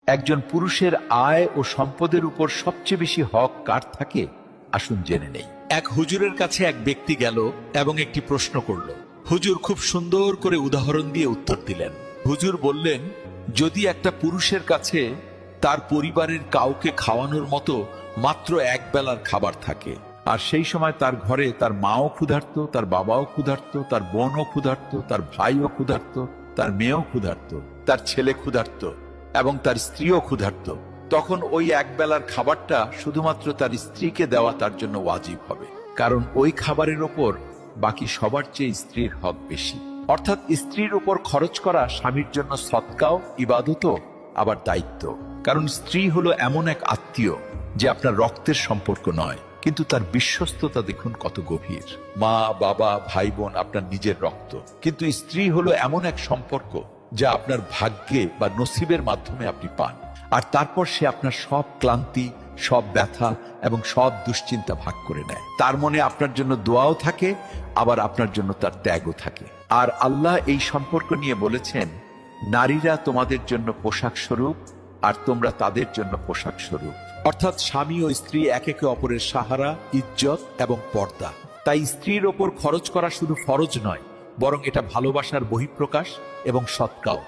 একজন পুরুষের আয় ও সম্পদের উপর সবচেয়ে বেশি হক কার থাকে, আসুন জেনে নেই। এক হুজুরের কাছে এক ব্যক্তি গেল এবং একটি প্রশ্ন করল। হুজুর খুব সুন্দর করে উদাহরণ দিয়ে উত্তর দিলেন। হুজুর বললেন, যদি একটা পুরুষের কাছে তার পরিবারের কাউকে খাওয়ানোর মতো মাত্র এক বেলার খাবার থাকে, আর সেই সময় তার ঘরে তার মাও ক্ষুধার্ত, তার বাবাও ক্ষুধার্ত, তার বোনও ক্ষুধার্ত, তার ভাইও ক্ষুধার্ত, তার মেয়েও ক্ষুধার্ত, তার ছেলে ক্ষুধার্ত এবং তার স্ত্রীও ক্ষুধার্ত, তখন ওই এক বেলার খাবারটা শুধুমাত্র তার স্ত্রীকে দেওয়া তার জন্য ওয়াজিব হবে, কারণ ওই খাবারের ওপর বাকি সবার চেয়ে স্ত্রীর হক বেশি। অর্থাৎ স্ত্রীর উপর খরচ করা স্বামীর জন্য সৎকাও, ইবাদতও, আবার দায়িত্ব। কারণ স্ত্রী হলো এমন এক আত্মীয় যে আপনার রক্তের সম্পর্ক নয়, কিন্তু তার বিশ্বস্ততা দেখুন কত গভীর। মা, বাবা, ভাই বোন আপনার নিজের রক্ত, কিন্তু স্ত্রী হলো এমন এক সম্পর্ক যা আপনার ভাগ্যে বা নসিবের মাধ্যমে আপনি পান। আর তারপর সে আপনার সব ক্লান্তি, সব ব্যথা এবং সব দুশ্চিন্তা ভাগ করে নেয়। তার মনে আপনার জন্য দোয়াও থাকে, আবার আপনার জন্য তার ত্যাগও থাকে। আর আল্লাহ এই সম্পর্ক নিয়ে বলেছেন, নারীরা তোমাদের জন্য পোশাক স্বরূপ আর তোমরা তাদের জন্য পোশাক স্বরূপ। অর্থাৎ স্বামী ও স্ত্রী একে অপরের সাহারা, ইজ্জত এবং পর্দা। তাই স্ত্রীর ওপর খরচ করা শুধু ফরজ নয়, বরং এটা ভালোবাসার বহিঃপ্রকাশ এবং সৎকাও।